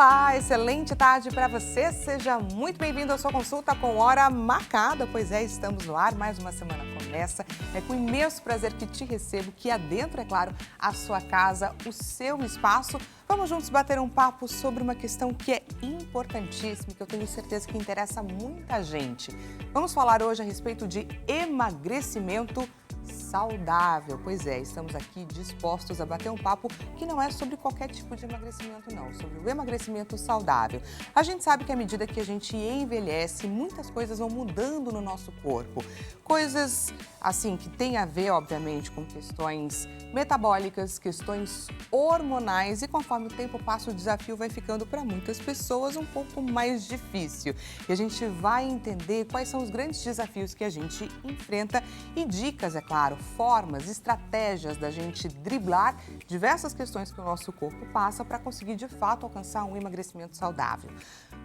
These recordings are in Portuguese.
Olá, excelente tarde para você. Seja muito bem-vindo à sua consulta com hora marcada. Pois é, estamos no ar, mais uma semana começa. É com imenso prazer que te recebo, que adentro, é claro, a sua casa, o seu espaço. Vamos juntos bater um papo sobre uma questão que é importantíssima e que eu tenho certeza que interessa muita gente. Vamos falar hoje a respeito de emagrecimento saudável. Pois é, estamos aqui dispostos a bater um papo que não é sobre qualquer tipo de emagrecimento, não, sobre o emagrecimento saudável. A gente sabe que à medida que a gente envelhece, muitas coisas vão mudando no nosso corpo. Coisas, assim, que têm a ver, obviamente, com questões metabólicas, questões hormonais e conforme o tempo passa, o desafio vai ficando para muitas pessoas um pouco mais difícil. E a gente vai entender quais são os grandes desafios que a gente enfrenta e dicas, é claro, formas, estratégias da gente driblar diversas questões que o nosso corpo passa para conseguir, de fato, alcançar um emagrecimento saudável.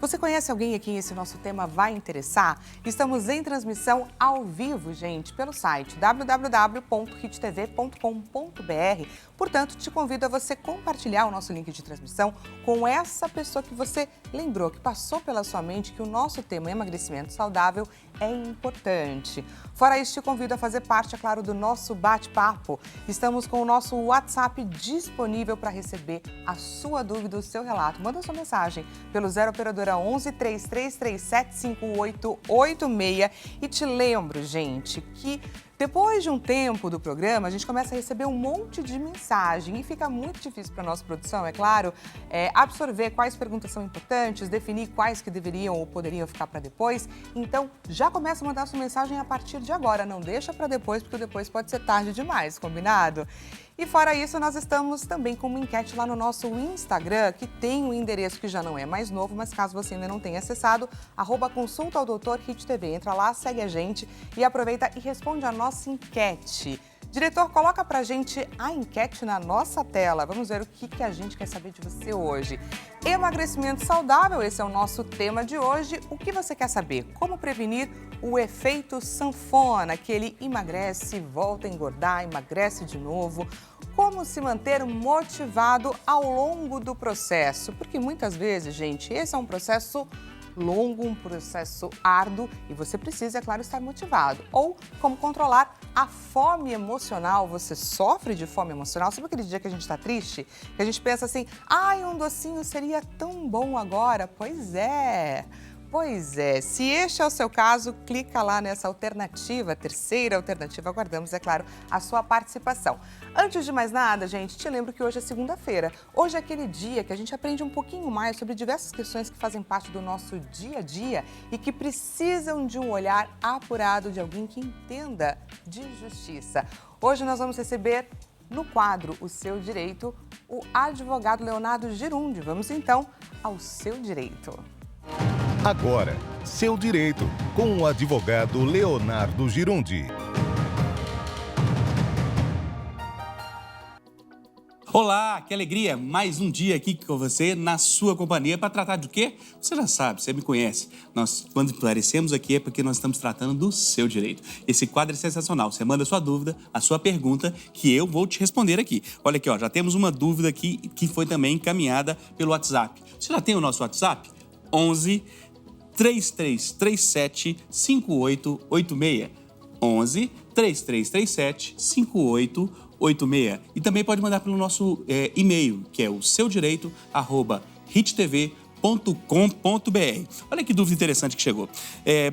Você conhece alguém a quem esse nosso tema vai interessar? Estamos em transmissão ao vivo, gente, pelo site www.hittv.com.br. Portanto, te convido a você compartilhar o nosso link de transmissão com essa pessoa que você lembrou, que passou pela sua mente que o nosso tema emagrecimento saudável é importante. Fora isso, te convido a fazer parte, é claro, do nosso bate-papo. Estamos com o nosso WhatsApp disponível para receber a sua dúvida, o seu relato. Manda sua mensagem pelo 0 operadora 11 3337 5886. E te lembro, gente, que depois de um tempo do programa, a gente começa a receber um monte de mensagem e fica muito difícil para a nossa produção, é claro, absorver quais perguntas são importantes, definir quais que deveriam ou poderiam ficar para depois. Então, já começa a mandar sua mensagem a partir de agora, não deixa para depois, porque depois pode ser tarde demais, combinado? E fora isso, nós estamos também com uma enquete lá no nosso Instagram, que tem um endereço que já não é mais novo, mas caso você ainda não tenha acessado, @consulta ao Dr. HitTV. Entra lá, segue a gente e aproveita e responde a nossa enquete. Diretor, coloca pra gente a enquete na nossa tela. Vamos ver o que a gente quer saber de você hoje. Emagrecimento saudável, esse é o nosso tema de hoje. O que você quer saber? Como prevenir o efeito sanfona, que ele emagrece, volta a engordar, emagrece de novo? Como se manter motivado ao longo do processo? Porque muitas vezes, gente, esse é um processo longo, um processo árduo e você precisa, é claro, estar motivado. Ou como controlar a fome emocional. Você sofre de fome emocional? Sabe aquele dia que a gente está triste? Que a gente pensa assim, ai, um docinho seria tão bom agora? Pois é. Pois é, se este é o seu caso, clica lá nessa alternativa, terceira alternativa, aguardamos, é claro, a sua participação. Antes de mais nada, gente, te lembro que hoje é segunda-feira. Hoje é aquele dia que a gente aprende um pouquinho mais sobre diversas questões que fazem parte do nosso dia a dia e que precisam de um olhar apurado de alguém que entenda de justiça. Hoje nós vamos receber no quadro O Seu Direito, o advogado Leonardo Girundi. Vamos então ao seu direito. Agora, Seu Direito, com o advogado Leonardo Girundi. Olá, que alegria! Mais um dia aqui com você, na sua companhia, para tratar de quê? Você já sabe, você me conhece. Nós, quando aparecemos aqui, é porque nós estamos tratando do seu direito. Esse quadro é sensacional. Você manda a sua dúvida, a sua pergunta, que eu vou te responder aqui. Olha aqui, ó, já temos uma dúvida aqui que foi também encaminhada pelo WhatsApp. Você já tem o nosso WhatsApp? 11 3337 5886. 11 3337 5886. E também pode mandar pelo nosso e-mail, que é o seudiriito@hittv.com.br. Olha que dúvida interessante que chegou.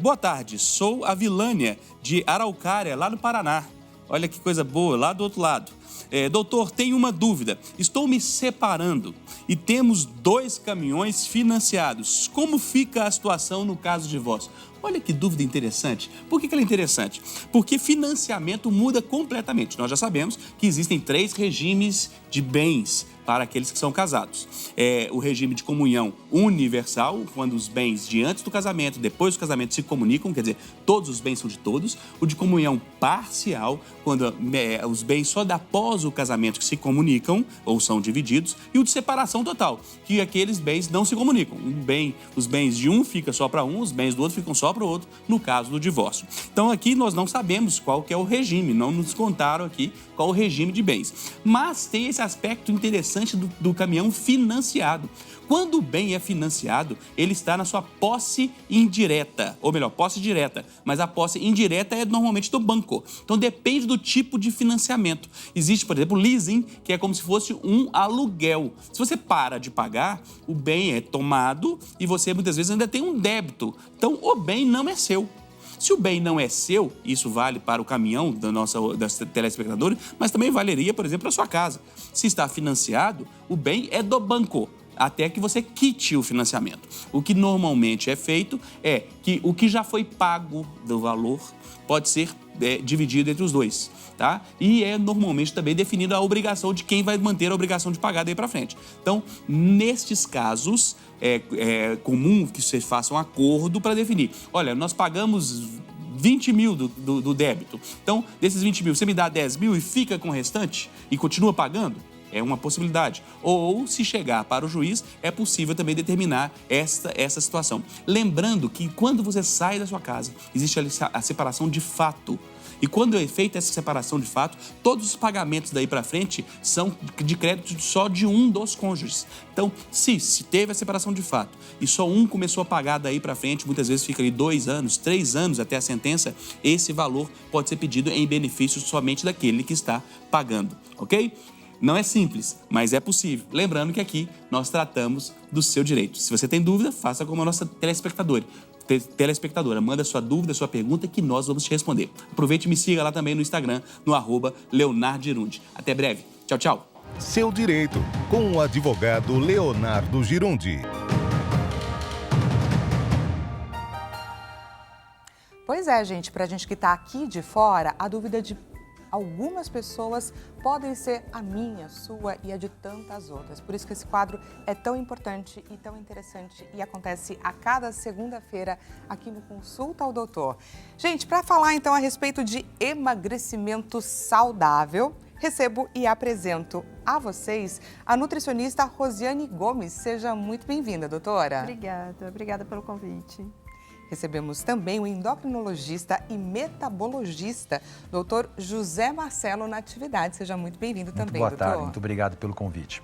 Boa tarde, sou a Vilânia de Araucária, lá no Paraná. Olha que coisa boa, lá do outro lado. Doutor, tenho uma dúvida. Estou me separando e temos 2 caminhões financiados. Como fica a situação no caso de divórcio? Olha que dúvida interessante. Por que ela é interessante? Porque financiamento muda completamente. Nós já sabemos que existem 3 regimes de bens para aqueles que são casados. O regime de comunhão universal, quando os bens de antes do casamento, depois do casamento se comunicam, quer dizer, todos os bens são de todos. O de comunhão parcial, quando os bens só após o casamento que se comunicam ou são divididos. E o de separação total, que aqueles bens não se comunicam. Os bens de um ficam só para um, os bens do outro ficam só só para o outro no caso do divórcio. Então aqui nós não sabemos qual que é o regime, não nos contaram aqui qual o regime de bens. Mas tem esse aspecto interessante do caminhão financiado. Quando o bem é financiado, ele está na sua posse indireta, ou melhor, posse direta, mas a posse indireta é normalmente do banco. Então depende do tipo de financiamento. Existe, por exemplo, leasing, que é como se fosse um aluguel. Se você para de pagar, o bem é tomado e você muitas vezes ainda tem um débito. Então o bem não é seu. Se o bem não é seu, isso vale para o caminhão das telespectadores, mas também valeria, por exemplo, para a sua casa. Se está financiado, o bem é do banco, até que você quite o financiamento. O que normalmente é feito é que o que já foi pago do valor pode ser dividido entre os dois, tá? E é normalmente também definida a obrigação de quem vai manter a obrigação de pagar daí para frente. Então, nestes casos, é comum que você faça um acordo para definir. Olha, nós pagamos 20 mil do débito. Então, desses 20 mil, você me dá 10 mil e fica com o restante e continua pagando? É uma possibilidade. Ou, se chegar para o juiz, é possível também determinar essa situação. Lembrando que quando você sai da sua casa, existe a separação de fato. E quando é feita essa separação de fato, todos os pagamentos daí para frente são de crédito só de um dos cônjuges. Então, se teve a separação de fato e só um começou a pagar daí para frente, muitas vezes fica ali 2 anos, 3 anos até a sentença, esse valor pode ser pedido em benefício somente daquele que está pagando, ok? Não é simples, mas é possível. Lembrando que aqui nós tratamos do seu direito. Se você tem dúvida, faça como a nossa telespectadora. Manda sua dúvida, sua pergunta, que nós vamos te responder. Aproveite e me siga lá também no Instagram, no @LeonardoGirundi. Até breve. Tchau, tchau. Seu direito, com o advogado Leonardo Girundi. Pois é, gente, para a gente que está aqui de fora, a dúvida de algumas pessoas podem ser a minha, sua e a de tantas outras. Por isso que esse quadro é tão importante e tão interessante e acontece a cada segunda-feira aqui no Consulta ao Doutor. Gente, para falar então a respeito de emagrecimento saudável, recebo e apresento a vocês a nutricionista Rosiane Gomes. Seja muito bem-vinda, doutora. Obrigada pelo convite. Recebemos também o endocrinologista e metabologista, doutor José Marcelo Natividade. Seja muito bem-vindo também, doutor. Boa tarde, muito obrigado pelo convite.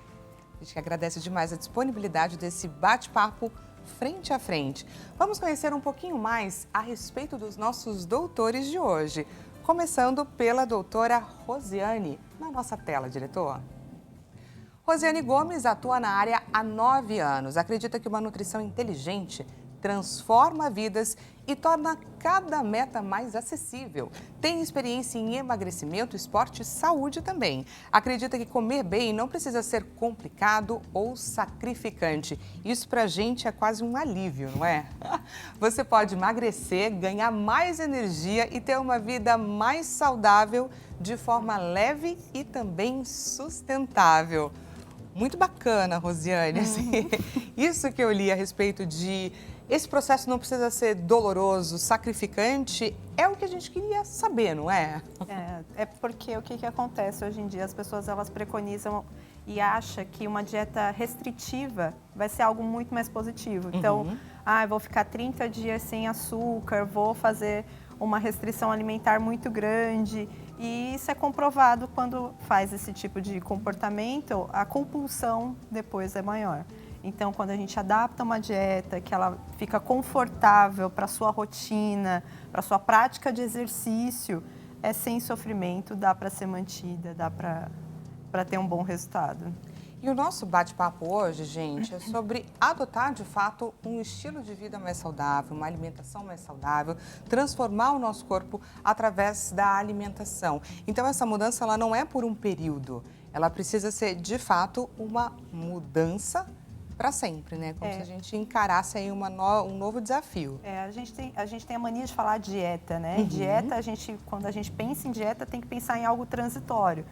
A gente agradece demais a disponibilidade desse bate-papo frente a frente. Vamos conhecer um pouquinho mais a respeito dos nossos doutores de hoje, começando pela doutora Rosiane, na nossa tela, diretor. Rosiane Gomes atua na área há 9 anos. Acredita que uma nutrição inteligente transforma vidas e torna cada meta mais acessível. Tem experiência em emagrecimento, esporte e saúde também. Acredita que comer bem não precisa ser complicado ou sacrificante. Isso pra gente é quase um alívio, não é? Você pode emagrecer, ganhar mais energia e ter uma vida mais saudável de forma leve e também sustentável. Muito bacana, Rosiane. Assim, isso que eu li a respeito de esse processo não precisa ser doloroso, sacrificante, é o que a gente queria saber, não é? É porque o que acontece hoje em dia? As pessoas elas preconizam e acham que uma dieta restritiva vai ser algo muito mais positivo. Então, eu vou ficar 30 dias sem açúcar, vou fazer uma restrição alimentar muito grande. E isso é comprovado quando faz esse tipo de comportamento, a compulsão depois é maior. Então, quando a gente adapta uma dieta que ela fica confortável para a sua rotina, para a sua prática de exercício, é sem sofrimento, dá para ser mantida, dá para ter um bom resultado. E o nosso bate-papo hoje, gente, é sobre adotar, de fato, um estilo de vida mais saudável, uma alimentação mais saudável, transformar o nosso corpo através da alimentação. Então, essa mudança ela não é por um período, ela precisa ser, de fato, uma mudança para sempre, né? Como se a gente encarasse aí um novo desafio. A gente tem a mania de falar dieta, né? Dieta, quando a gente pensa em dieta, tem que pensar em algo transitório.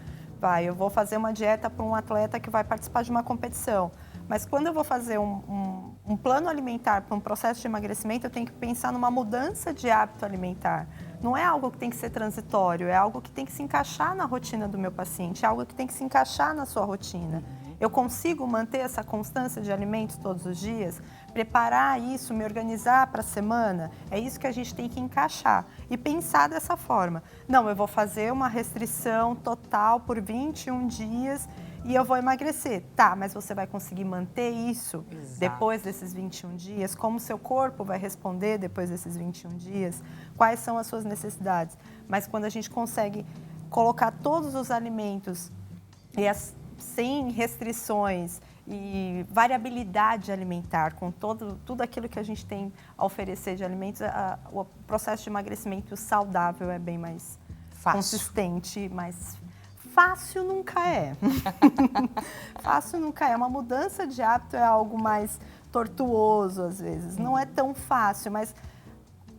Eu vou fazer uma dieta para um atleta que vai participar de uma competição. Mas quando eu vou fazer um plano alimentar para um processo de emagrecimento, eu tenho que pensar numa mudança de hábito alimentar. Não é algo que tem que ser transitório, é algo que tem que se encaixar na rotina do meu paciente, é algo que tem que se encaixar na sua rotina. Eu consigo manter essa constância de alimentos todos os dias? Preparar isso, me organizar para a semana? É isso que a gente tem que encaixar e pensar dessa forma. Não, eu vou fazer uma restrição total por 21 dias e eu vou emagrecer. Tá, mas você vai conseguir manter isso depois desses 21 dias? Como o seu corpo vai responder depois desses 21 dias? Quais são as suas necessidades? Mas quando a gente consegue colocar todos os alimentos sem restrições e variabilidade alimentar, com tudo aquilo que a gente tem a oferecer de alimentos, o processo de emagrecimento saudável é bem mais consistente, mais fácil nunca é. Fácil nunca é. Uma mudança de hábito é algo mais tortuoso, às vezes. Não é tão fácil, mas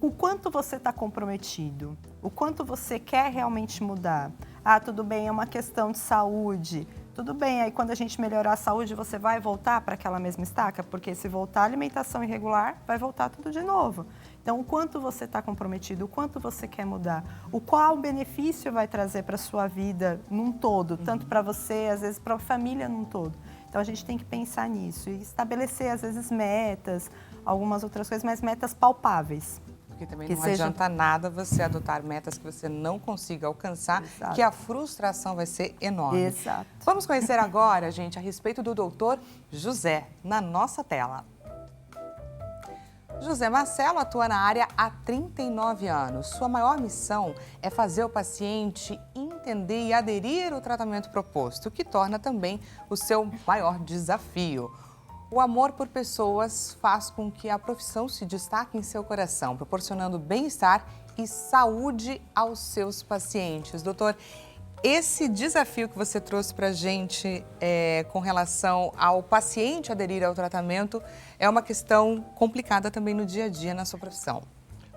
o quanto você está comprometido, o quanto você quer realmente mudar. Ah, tudo bem, é uma questão de saúde. Tudo bem, aí quando a gente melhorar a saúde, você vai voltar para aquela mesma estaca? Porque se voltar a alimentação irregular, vai voltar tudo de novo. Então, o quanto você está comprometido, o quanto você quer mudar, qual benefício vai trazer para a sua vida num todo, tanto para você, às vezes para a família num todo. Então, a gente tem que pensar nisso e estabelecer, às vezes, metas, algumas outras coisas, mas metas palpáveis. Porque também não adianta nada você adotar metas que você não consiga alcançar, que a frustração vai ser enorme. Exato. Vamos conhecer agora, gente, a respeito do doutor José, na nossa tela. José Marcelo atua na área há 39 anos. Sua maior missão é fazer o paciente entender e aderir ao tratamento proposto, o que torna também o seu maior desafio. O amor por pessoas faz com que a profissão se destaque em seu coração, proporcionando bem-estar e saúde aos seus pacientes. Doutor, esse desafio que você trouxe para a gente com relação ao paciente aderir ao tratamento é uma questão complicada também no dia a dia na sua profissão.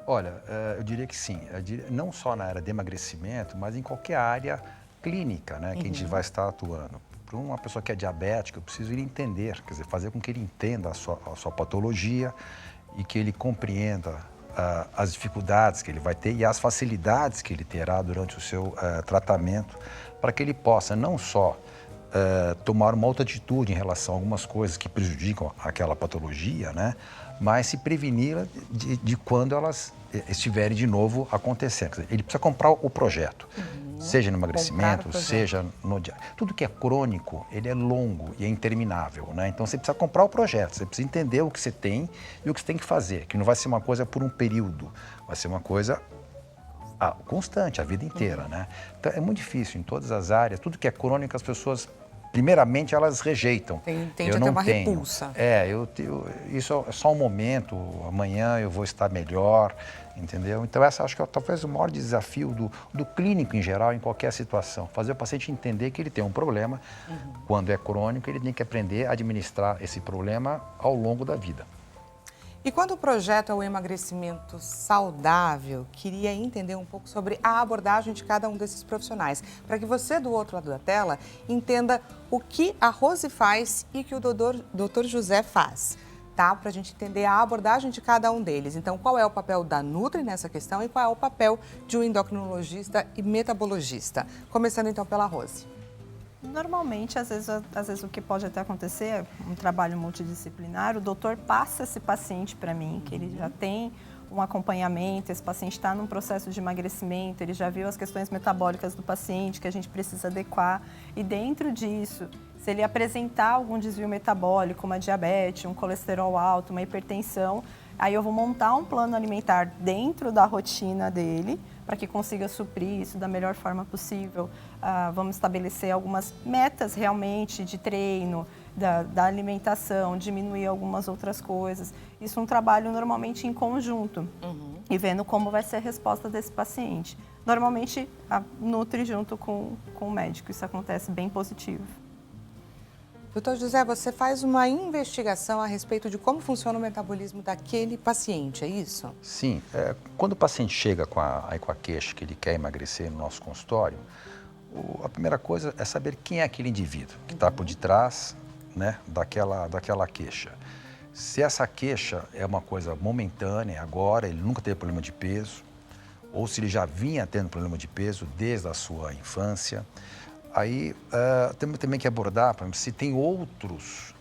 Olha, eu diria que sim. Não só na área de emagrecimento, mas em qualquer área clínica, né, que a gente vai estar atuando. Para uma pessoa que é diabética, eu preciso ir entender, quer dizer, fazer com que ele entenda a sua patologia e que ele compreenda as dificuldades que ele vai ter e as facilidades que ele terá durante o seu tratamento, para que ele possa não só tomar uma outra atitude em relação a algumas coisas que prejudicam aquela patologia, né, mas se prevenir de quando elas estiverem de novo acontecendo. Quer dizer, ele precisa comprar o projeto. Seja no emagrecimento, seja no... Tudo que é crônico, ele é longo e é interminável, né? Então, você precisa comprar o projeto, você precisa entender o que você tem e o que você tem que fazer, que não vai ser uma coisa por um período, vai ser uma coisa constante, a vida inteira, né? Então, é muito difícil em todas as áreas, tudo que é crônico, as pessoas, primeiramente, elas rejeitam. Tende a ter uma repulsa. Isso é só um momento, amanhã eu vou estar melhor, entendeu? Então, essa acho que é talvez o maior desafio do clínico em geral, em qualquer situação. Fazer o paciente entender que ele tem um problema, quando é crônico, ele tem que aprender a administrar esse problema ao longo da vida. E quando o projeto é o emagrecimento saudável, queria entender um pouco sobre a abordagem de cada um desses profissionais, para que você, do outro lado da tela, entenda o que a Rose faz e que o doutor José faz, tá? Para a gente entender a abordagem de cada um deles. Então, qual é o papel da Nutri nessa questão e qual é o papel de um endocrinologista e metabologista? Começando, então, pela Rose. Normalmente, às vezes o que pode até acontecer é um trabalho multidisciplinar, o doutor passa esse paciente para mim, que ele já tem um acompanhamento, esse paciente está num processo de emagrecimento, ele já viu as questões metabólicas do paciente que a gente precisa adequar e dentro disso, se ele apresentar algum desvio metabólico, uma diabetes, um colesterol alto, uma hipertensão, aí eu vou montar um plano alimentar dentro da rotina dele para que consiga suprir isso da melhor forma possível. Vamos estabelecer algumas metas realmente de treino, da alimentação, diminuir algumas outras coisas. Isso é um trabalho normalmente em conjunto e vendo como vai ser a resposta desse paciente. Normalmente, a Nutri junto com o médico, isso acontece bem positivo. Doutor José, você faz uma investigação a respeito de como funciona o metabolismo daquele paciente, é isso? Sim. Quando o paciente chega com a queixa que ele quer emagrecer no nosso consultório, a primeira coisa é saber quem é aquele indivíduo que está por detrás, né, daquela queixa. Se essa queixa é uma coisa momentânea, agora, ele nunca teve problema de peso, ou se ele já vinha tendo problema de peso desde a sua infância, Aí temos também que abordar, por exemplo, se tem outros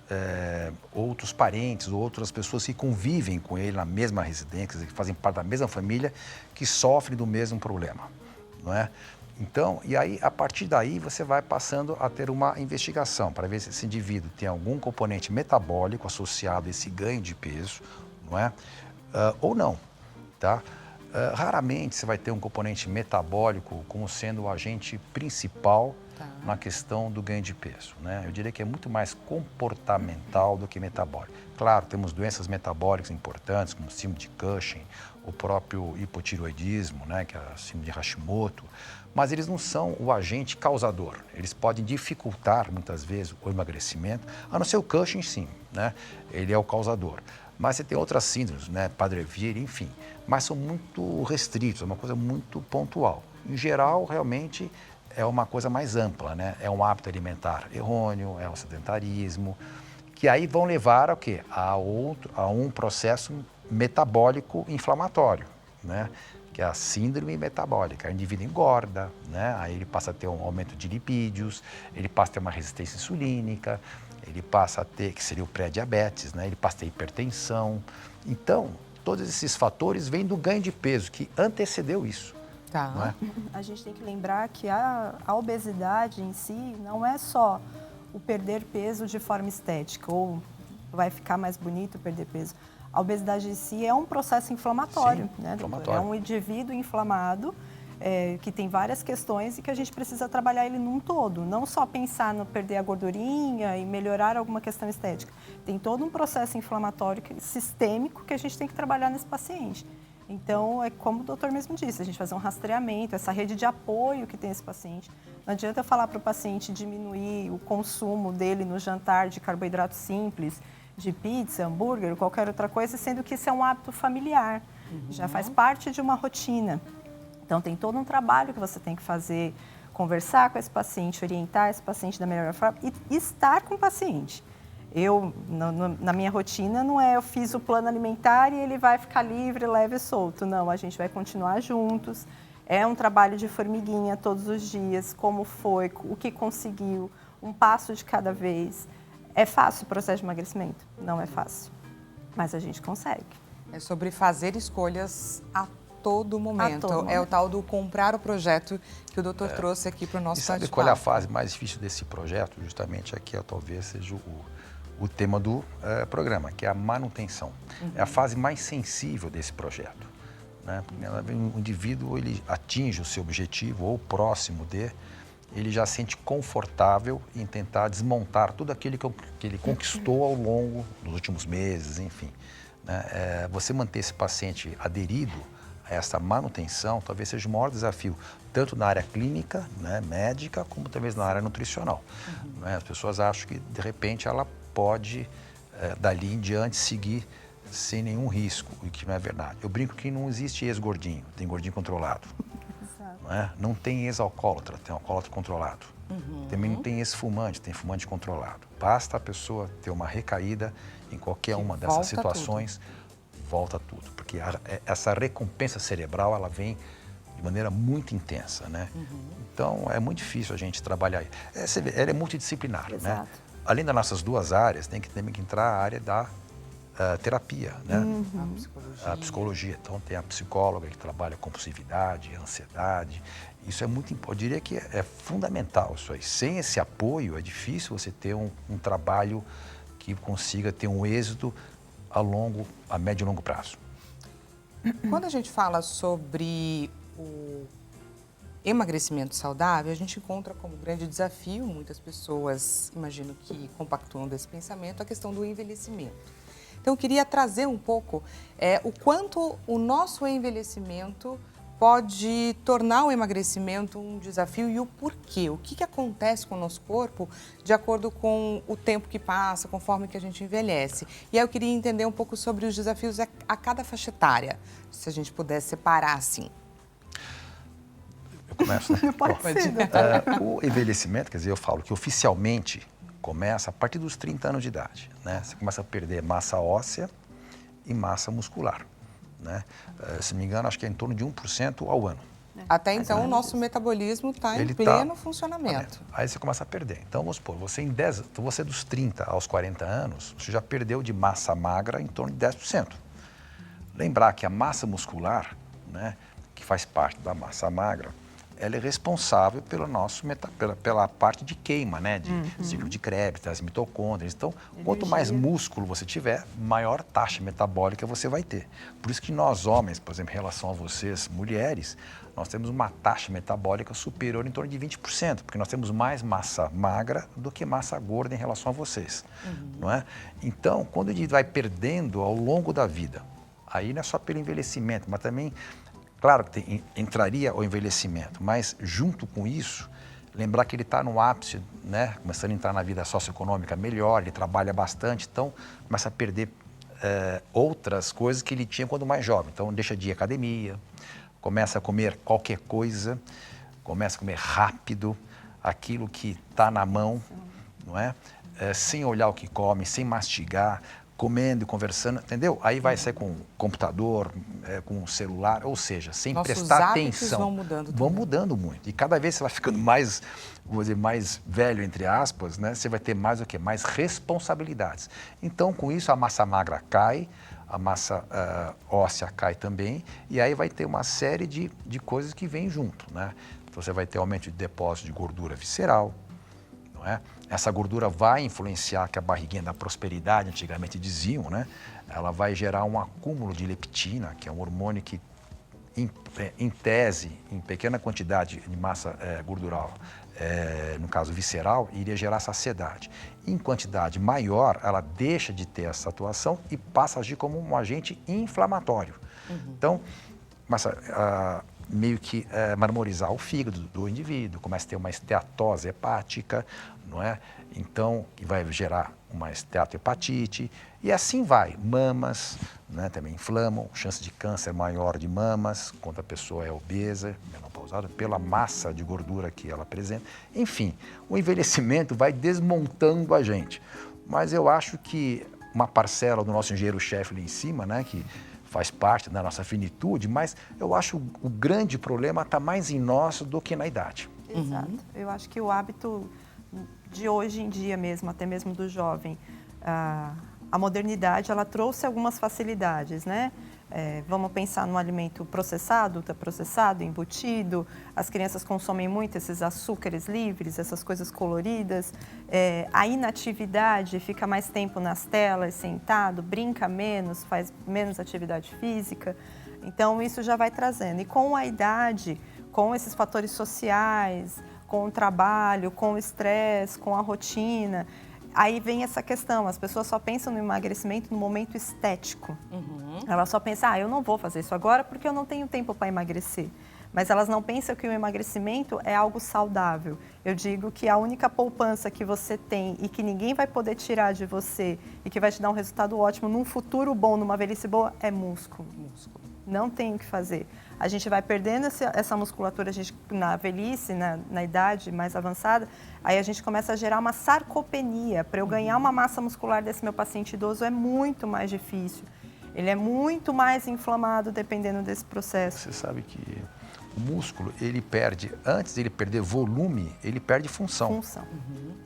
parentes ou outras pessoas que convivem com ele na mesma residência, que fazem parte da mesma família, que sofrem do mesmo problema, não é? Então, e aí, a partir daí, você vai passando a ter uma investigação para ver se esse indivíduo tem algum componente metabólico associado a esse ganho de peso, não é? Ou não, tá? Raramente você vai ter um componente metabólico como sendo o agente principal na questão do ganho de peso, né? Eu diria que é muito mais comportamental do que metabólico. Claro, temos doenças metabólicas importantes, como o síndrome de Cushing, o próprio hipotireoidismo, né, que é a síndrome de Hashimoto, mas eles não são o agente causador. Eles podem dificultar, muitas vezes, o emagrecimento, a não ser o Cushing, sim, né? Ele é o causador. Mas você tem outras síndromes, né, Prader-Willi, enfim, mas são muito restritos, é uma coisa muito pontual. Em geral, realmente, é uma coisa mais ampla, né? É um hábito alimentar errôneo, é o sedentarismo, que aí vão levar ao quê? A um processo metabólico inflamatório, né? Que é a síndrome metabólica. O indivíduo engorda, né? Aí ele passa a ter um aumento de lipídios, ele passa a ter uma resistência insulínica, ele passa a ter, que seria o pré-diabetes, né? Ele passa a ter hipertensão. Então, todos esses fatores vêm do ganho de peso, que antecedeu isso. Tá. Não é? A gente tem que lembrar que a obesidade em si não é só o perder peso de forma estética, ou vai ficar mais bonito perder peso. A obesidade em si é um processo inflamatório, Sim, né, inflamatório. doutor? É um indivíduo inflamado, que tem várias questões e que a gente precisa trabalhar ele num todo. Não só pensar no perder a gordurinha e melhorar alguma questão estética. Tem todo um processo inflamatório sistêmico que a gente tem que trabalhar nesse paciente. Então, é como o doutor mesmo disse, a gente fazer um rastreamento, essa rede de apoio que tem esse paciente. Não adianta eu falar para o paciente diminuir o consumo dele no jantar de carboidrato simples, de pizza, hambúrguer, qualquer outra coisa, sendo que isso é um hábito familiar, já faz parte de uma rotina. Então, tem todo um trabalho que você tem que fazer, conversar com esse paciente, orientar esse paciente da melhor forma e estar com o paciente. Eu, na minha rotina, não é eu fiz o plano alimentar e ele vai ficar livre, leve e solto. Não, a gente vai continuar juntos. É um trabalho de formiguinha todos os dias, como foi, o que conseguiu, um passo de cada vez. É fácil o processo de emagrecimento? Não é fácil, mas a gente consegue. É sobre fazer escolhas a todo momento. todo É o momento. tal do comprar o projeto que o doutor trouxe aqui para o nosso E sabe bate-papo. qual é a fase mais difícil desse projeto? Justamente aqui, talvez seja o tema do programa, que é a manutenção. É a fase mais sensível desse projeto, né? O indivíduo, ele atinge o seu objetivo ou próximo de, ele já se sente confortável em tentar desmontar tudo aquilo que ele conquistou ao longo dos últimos meses, enfim, né? Você manter esse paciente aderido a essa manutenção talvez seja o maior desafio, tanto na área clínica, né, médica, como talvez na área nutricional. Né? As pessoas acham que, de repente, ela pode, dali em diante, seguir sem nenhum risco, o que não é verdade. Eu brinco que não existe ex-gordinho, tem gordinho controlado. Não é? Não tem ex-alcoólatra, tem alcoólatra controlado. Também não tem ex-fumante, tem fumante controlado. Basta a pessoa ter uma recaída em qualquer uma dessas situações, volta tudo. Porque essa recompensa cerebral, ela vem de maneira muito intensa, né? Então, é muito difícil a gente trabalhar. Você vê, ela é multidisciplinar, Exato. né? Além das nossas duas áreas, tem que entrar a área da terapia, né? A psicologia. Então, tem a psicóloga que trabalha compulsividade, ansiedade. Isso é muito importante. Eu diria que é fundamental isso aí. Sem esse apoio, é difícil você ter um trabalho que consiga ter um êxito a médio e longo prazo. Quando a gente fala sobre o emagrecimento saudável, a gente encontra como grande desafio, muitas pessoas, imagino que compactuam desse pensamento, a questão do envelhecimento. Então, eu queria trazer um pouco o quanto o nosso envelhecimento pode tornar o emagrecimento um desafio e o porquê. O que acontece com o nosso corpo de acordo com o tempo que passa, conforme que a gente envelhece. E aí eu queria entender um pouco sobre os desafios a cada faixa etária, se a gente pudesse separar assim. Eu começo, né? Pode ser, doutor. O envelhecimento, quer dizer, eu falo que oficialmente começa a partir dos 30 anos de idade, né? Você começa a perder massa óssea e massa muscular, né? Se não me engano, acho que é em torno de 1% ao ano, Até então, o nosso metabolismo está em pleno funcionamento. Aí você começa a perder. Então, vamos supor, você dos 30 aos 40 anos, você já perdeu de massa magra em torno de 10%. Lembrar que a massa muscular, né, que faz parte da massa magra, ela é responsável pela parte de queima, né, de ciclo de Krebs, das mitocôndrias. Então, quanto mais músculo você tiver, maior taxa metabólica você vai ter. Por isso que nós homens, por exemplo, em relação a vocês, mulheres, nós temos uma taxa metabólica superior em torno de 20%, porque nós temos mais massa magra do que massa gorda em relação a vocês, não é? Então, quando a gente vai perdendo ao longo da vida, aí não é só pelo envelhecimento, mas também, claro que entraria o envelhecimento, mas junto com isso, lembrar que ele está no ápice, né? Começando a entrar na vida socioeconômica melhor, ele trabalha bastante, então começa a perder outras coisas que ele tinha quando mais jovem. Então deixa de ir à academia, começa a comer qualquer coisa, começa a comer rápido, aquilo que está na mão, não é? Sem olhar o que come, sem mastigar, comendo e conversando, entendeu? Aí vai sair com computador, com celular, ou seja, sem prestar atenção. Vão mudando. Vão mudando muito. E cada vez você vai ficando mais, vou dizer, mais velho, entre aspas, né? Você vai ter mais o quê? Mais responsabilidades. Então, com isso, a massa magra cai, a massa óssea cai também, e aí vai ter uma série de coisas que vêm junto, né? Você vai ter aumento de depósito de gordura visceral, não é? Essa gordura vai influenciar, que a barriguinha da prosperidade, antigamente diziam, né? Ela vai gerar um acúmulo de leptina, que é um hormônio que, em tese, em pequena quantidade de massa gordural, no caso visceral, iria gerar saciedade. Em quantidade maior, ela deixa de ter essa atuação e passa a agir como um agente inflamatório. Então, começa a meio que marmorizar o fígado do indivíduo, começa a ter uma esteatose hepática, não é? Então, vai gerar uma esteatohepatite e assim vai. Mamas, né, também inflamam, chance de câncer maior de mamas, quando a pessoa é obesa, menopausada, pela massa de gordura que ela apresenta. Enfim, o envelhecimento vai desmontando a gente. Mas eu acho que uma parcela do nosso engenheiro-chefe ali em cima, né, que faz parte da nossa finitude, mas eu acho o grande problema está mais em nós do que na idade. Exato. Eu acho que o hábito de hoje em dia mesmo, até mesmo do jovem, a modernidade, ela trouxe algumas facilidades, né? Vamos pensar no alimento processado, ultraprocessado, embutido. As crianças consomem muito esses açúcares livres, essas coisas coloridas. A inatividade, fica mais tempo nas telas, sentado, brinca menos, faz menos atividade física. Então, isso já vai trazendo. E com a idade, com esses fatores sociais, com o trabalho, com o estresse, com a rotina, aí vem essa questão, as pessoas só pensam no emagrecimento no momento estético. Elas só pensam, eu não vou fazer isso agora porque eu não tenho tempo para emagrecer. Mas elas não pensam que o emagrecimento é algo saudável. Eu digo que a única poupança que você tem e que ninguém vai poder tirar de você e que vai te dar um resultado ótimo num futuro bom, numa velhice boa, é músculo. Não tem o que fazer. A gente vai perdendo essa musculatura, na velhice, na idade mais avançada, aí a gente começa a gerar uma sarcopenia. Para eu ganhar uma massa muscular desse meu paciente idoso é muito mais difícil. Ele é muito mais inflamado dependendo desse processo. Você sabe que o músculo, ele perde, antes de ele perder volume, ele perde função.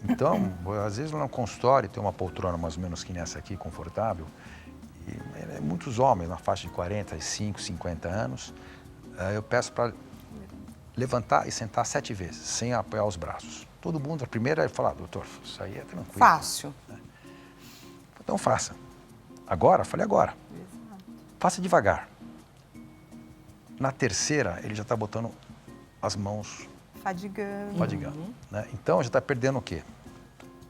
Então, às vezes no consultório tem uma poltrona mais ou menos que nessa aqui, confortável, e muitos homens na faixa de 45, 50 anos, eu peço para levantar e sentar 7 vezes, sem apoiar os braços. Todo mundo, a primeira, ele fala, doutor, isso aí é tranquilo. Fácil. Então faça. Agora? Falei agora. Faça devagar. Na terceira, ele já está botando as mãos... Fadigando. Né? Então, já está perdendo o quê?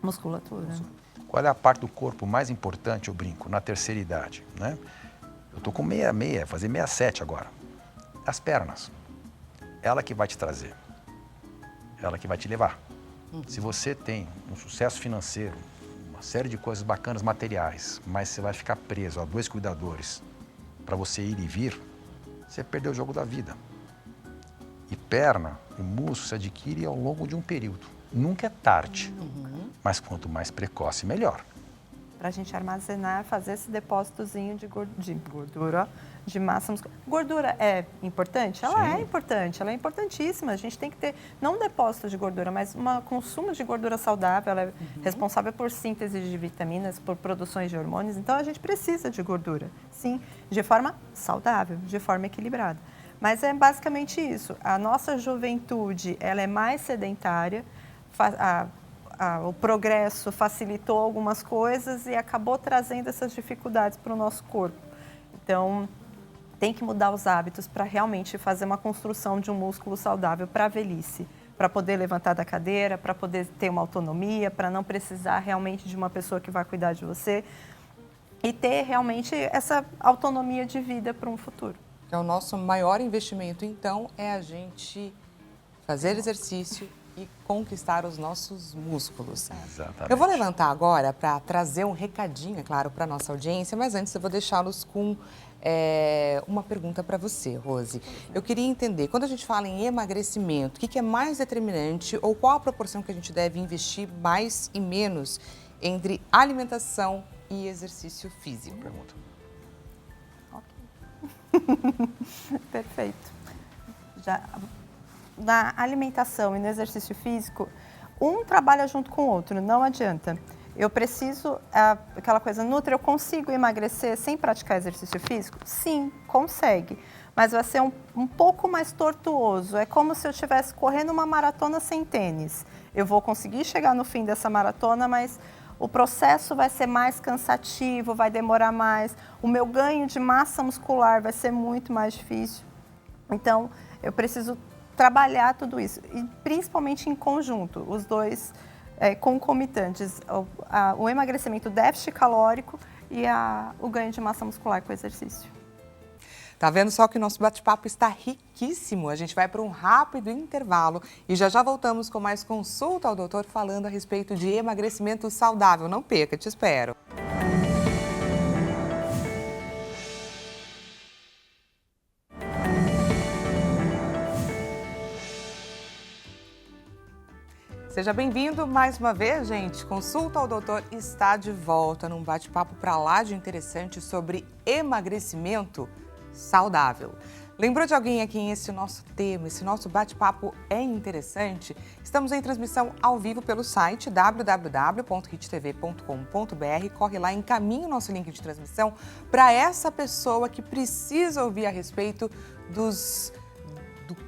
Musculatura. Qual é a parte do corpo mais importante, eu brinco, na terceira idade, né? Eu estou com 66, fazer 67 agora. As pernas. Ela que vai te trazer. Ela que vai te levar. Se você tem um sucesso financeiro, uma série de coisas bacanas materiais, mas você vai ficar preso a 2 cuidadores para você ir e vir, você perdeu o jogo da vida. E perna e músculo se adquire ao longo de um período. Nunca é tarde, mas quanto mais precoce, melhor. para a gente armazenar, fazer esse depósitozinho de gordura, de massa muscular. Gordura é importante? Ela é importante, ela é importantíssima. A gente tem que ter, não um depósito de gordura, mas um consumo de gordura saudável. Ela é responsável por síntese de vitaminas, por produções de hormônios. Então, a gente precisa de gordura, sim, de forma saudável, de forma equilibrada. Mas é basicamente isso. A nossa juventude, ela é mais sedentária, o progresso facilitou algumas coisas e acabou trazendo essas dificuldades para o nosso corpo. Então, tem que mudar os hábitos para realmente fazer uma construção de um músculo saudável para a velhice, para poder levantar da cadeira, para poder ter uma autonomia, para não precisar realmente de uma pessoa que vai cuidar de você e ter realmente essa autonomia de vida para um futuro. O nosso maior investimento, então, é a gente fazer exercício e conquistar os nossos músculos. Exatamente. Eu vou levantar agora para trazer um recadinho, é claro, para a nossa audiência, mas antes eu vou deixá-los com uma pergunta para você, Rose. Eu queria entender, quando a gente fala em emagrecimento, o que é mais determinante ou qual a proporção que a gente deve investir mais e menos entre alimentação e exercício físico? Pergunta. Perfeito. Na alimentação e no exercício físico, um trabalha junto com o outro, não adianta. Eu preciso, aquela coisa, Nutri, eu consigo emagrecer sem praticar exercício físico? Sim, consegue, mas vai ser um pouco mais tortuoso. É como se eu estivesse correndo uma maratona sem tênis. Eu vou conseguir chegar no fim dessa maratona, mas o processo vai ser mais cansativo, vai demorar mais. O meu ganho de massa muscular vai ser muito mais difícil. Então, eu preciso trabalhar tudo isso, e principalmente em conjunto, os dois concomitantes, o emagrecimento, déficit calórico e o ganho de massa muscular com o exercício. Tá vendo só que o nosso bate-papo está riquíssimo? A gente vai para um rápido intervalo e já voltamos com mais consulta ao doutor falando a respeito de emagrecimento saudável. Não perca, te espero. Seja bem-vindo mais uma vez, gente. Consulta ao doutor está de volta num bate-papo para lá de interessante sobre emagrecimento saudável. Lembrou de alguém aqui em esse nosso tema, esse nosso bate-papo é interessante? Estamos em transmissão ao vivo pelo site www.hittv.com.br. Corre lá, encaminha o nosso link de transmissão para essa pessoa que precisa ouvir a respeito do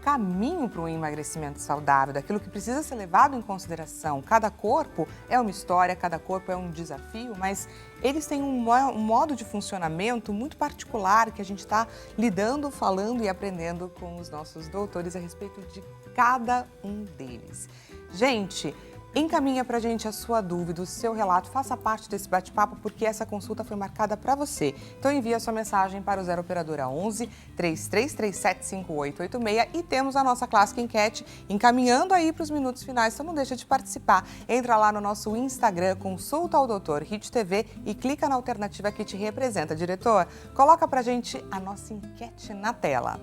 caminho para um emagrecimento saudável, daquilo que precisa ser levado em consideração. Cada corpo é uma história, cada corpo é um desafio, mas eles têm um modo de funcionamento muito particular que a gente está lidando, falando e aprendendo com os nossos doutores a respeito de cada um deles. Gente, encaminha pra gente a sua dúvida, o seu relato, faça parte desse bate-papo porque essa consulta foi marcada para você. Então envie a sua mensagem para o 0 operadora 11 3337 5886 e temos a nossa clássica enquete encaminhando aí para os minutos finais, então não deixa de participar. Entra lá no nosso Instagram, consulta ao doutor Hit TV e clica na alternativa que te representa. Diretor, coloca pra gente a nossa enquete na tela.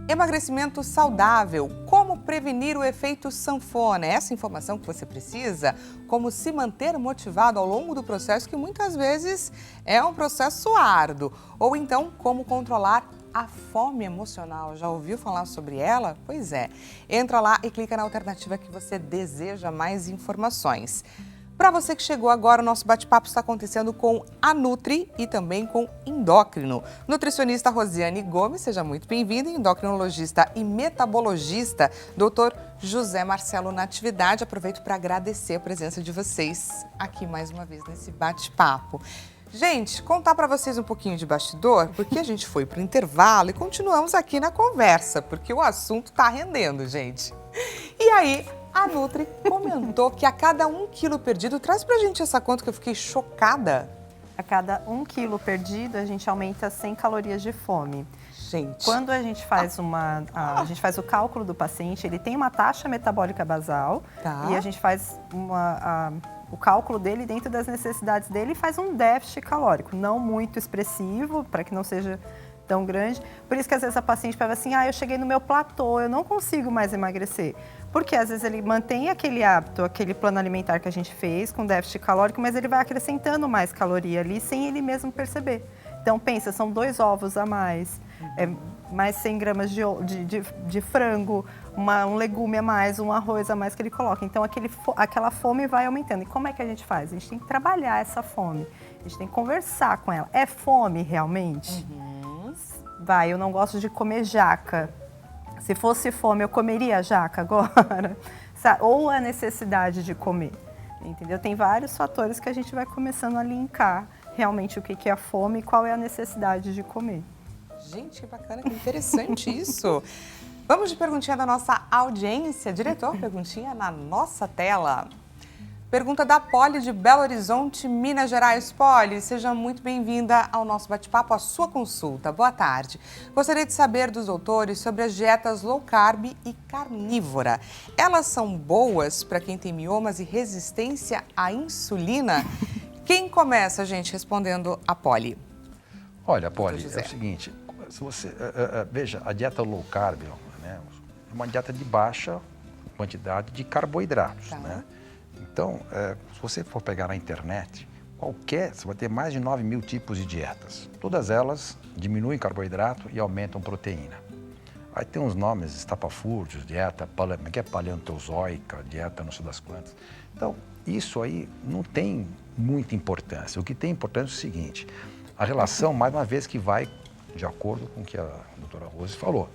Emagrecimento saudável, como prevenir o efeito sanfona? É essa informação que você precisa? Como se manter motivado ao longo do processo, que muitas vezes é um processo árduo. Ou então, como controlar a fome emocional. Já ouviu falar sobre ela? Pois é. Entra lá e clica na alternativa que você deseja mais informações. Para você que chegou agora, o nosso bate-papo está acontecendo com a Nutri e também com endócrino. Nutricionista Rosiane Gomes, seja muito bem-vinda, endocrinologista e metabologista, doutor José Marcelo Natividade. Aproveito para agradecer a presença de vocês aqui mais uma vez nesse bate-papo. Gente, contar para vocês um pouquinho de bastidor, porque a gente foi para o intervalo e continuamos aqui na conversa, porque o assunto está rendendo, gente. E aí, a Nutri comentou que a cada 1 quilo perdido, traz pra gente essa conta que eu fiquei chocada. A cada 1 quilo perdido, a gente aumenta 100 calorias de fome. Gente. Quando a gente faz a gente faz o cálculo do paciente, ele tem uma taxa metabólica basal e a gente faz o cálculo dele dentro das necessidades dele e faz um déficit calórico, não muito expressivo, para que não seja tão grande. Por isso que às vezes a paciente fala assim, eu cheguei no meu platô, eu não consigo mais emagrecer. Porque às vezes ele mantém aquele hábito, aquele plano alimentar que a gente fez com déficit calórico, mas ele vai acrescentando mais caloria ali sem ele mesmo perceber. Então pensa, são 2 ovos a mais, mais 100 gramas de frango, um legume a mais, um arroz a mais que ele coloca. Então aquela fome vai aumentando. E como é que a gente faz? A gente tem que trabalhar essa fome, a gente tem que conversar com ela. É fome realmente? Vai, eu não gosto de comer jaca. Se fosse fome, eu comeria jaca agora? Ou a necessidade de comer, entendeu? Tem vários fatores que a gente vai começando a linkar realmente o que é a fome e qual é a necessidade de comer. Gente, que bacana, que interessante isso. Vamos de perguntinha da nossa audiência. Diretor, perguntinha na nossa tela. Pergunta da Poli de Belo Horizonte, Minas Gerais. Poli, seja muito bem-vinda ao nosso bate-papo, à sua consulta. Boa tarde. Gostaria de saber dos doutores sobre as dietas low carb e carnívora. Elas são boas para quem tem miomas e resistência à insulina? Quem começa, gente, respondendo a Poli? Olha, Poli, é o seguinte, se você veja, a dieta low carb, né, é uma dieta de baixa quantidade de carboidratos, né? Então, se você for pegar na internet, você vai ter mais de 9.000 tipos de dietas. Todas elas diminuem carboidrato e aumentam proteína. Aí tem uns nomes estapafúrdios, dieta paleontozóica, dieta não sei das quantas. Então, isso aí não tem muita importância. O que tem importância é o seguinte, a relação, mais uma vez, que vai de acordo com o que a doutora Rose falou.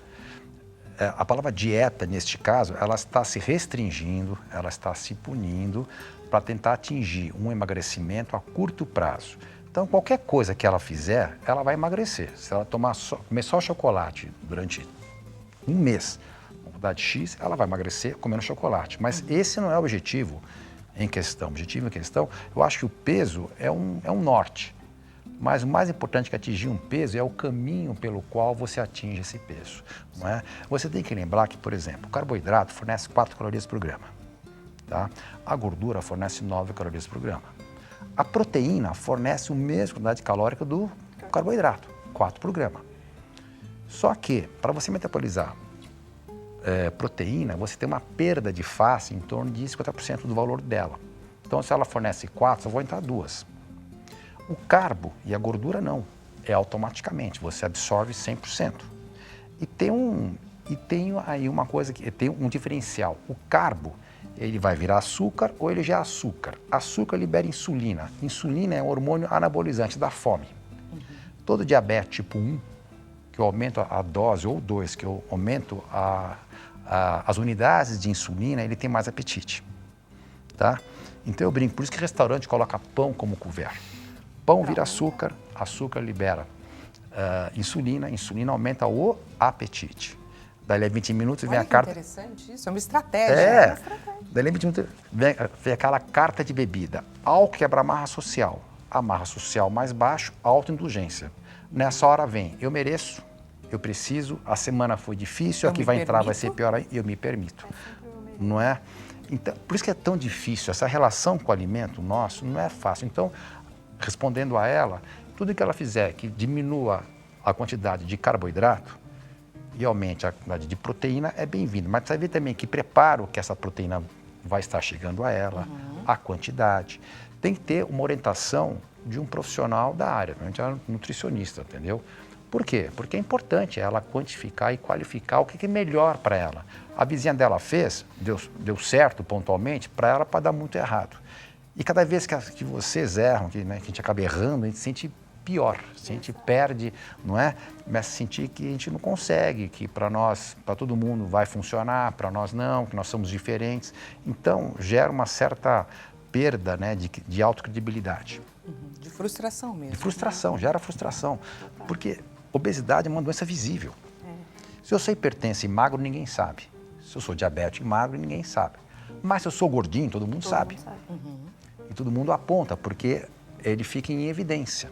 A palavra dieta, neste caso, ela está se restringindo, ela está se punindo para tentar atingir um emagrecimento a curto prazo. Então, qualquer coisa que ela fizer, ela vai emagrecer. Se ela comer só chocolate durante um mês, uma quantidade X, ela vai emagrecer comendo chocolate. Mas esse não é o objetivo em questão. O objetivo em questão, eu acho que o peso é um norte. Mas o mais importante que atingir um peso é o caminho pelo qual você atinge esse peso, não é? Você tem que lembrar que, por exemplo, o carboidrato fornece 4 calorias por grama, tá? A gordura fornece 9 calorias por grama. A proteína fornece a mesma quantidade calórica do carboidrato, 4 por grama. Só que, para você metabolizar proteína, você tem uma perda de face em torno de 50% do valor dela. Então, se ela fornece 4, só vou entrar 2. O carbo e a gordura não, é automaticamente, você absorve 100%. E tem aí uma coisa, que tem um diferencial. O carbo, ele vai virar açúcar ou ele já é açúcar. Açúcar libera insulina. Insulina é um hormônio anabolizante da fome. Todo diabetes tipo 1, que eu aumento a dose, ou 2, que eu aumento as unidades de insulina, ele tem mais apetite. Tá? Então eu brinco, por isso que restaurante coloca pão como couvert. Pão vira açúcar, açúcar libera insulina, insulina aumenta o apetite. Daí a 20 minutos vem a carta... interessante isso, é uma estratégia. Daí a 20 minutos vem aquela carta de bebida. Álcool quebra a marra social. A marra social mais baixo, autoindulgência. Nessa hora vem, eu mereço, eu preciso, a semana foi difícil, aqui vai entrar, vai ser pior aí, eu me permito. Não é? Então, por isso que é tão difícil, essa relação com o alimento nosso não é fácil. Então, respondendo a ela, tudo que ela fizer que diminua a quantidade de carboidrato e aumente a quantidade de proteína é bem-vindo. Mas precisa ver também que preparo que essa proteína vai estar chegando a ela, a quantidade. Tem que ter uma orientação de um profissional da área, normalmente é um nutricionista, entendeu? Por quê? Porque é importante ela quantificar e qualificar o que é melhor para ela. A vizinha dela fez, deu certo pontualmente, para ela para dar muito errado. E cada vez que vocês erram, que a gente acaba errando, a gente se sente pior, a gente perde, não é? Começa a sentir que a gente não consegue, que para nós, para todo mundo vai funcionar, para nós não, que nós somos diferentes. Então, gera uma certa perda, né, de autocredibilidade. De frustração mesmo. De frustração, gera frustração. Porque obesidade é uma doença visível. Se eu sou hipertenso e magro, ninguém sabe. Se eu sou diabético e magro, ninguém sabe. Mas se eu sou gordinho, todo mundo sabe. E todo mundo aponta, porque ele fica em evidência.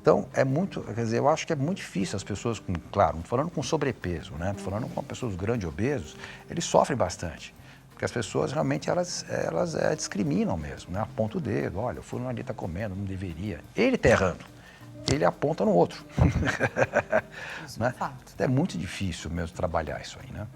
Então, quer dizer, eu acho que é muito difícil as pessoas, claro, não estou falando com sobrepeso, né? Estou falando com pessoas grandes, obesos, eles sofrem bastante. Porque as pessoas realmente, elas discriminam mesmo, né? Aponta o dedo, olha, eu fui ali, está comendo, não deveria. Ele está errando, ele aponta no outro. Isso né? é fato. É muito difícil mesmo trabalhar isso aí, né?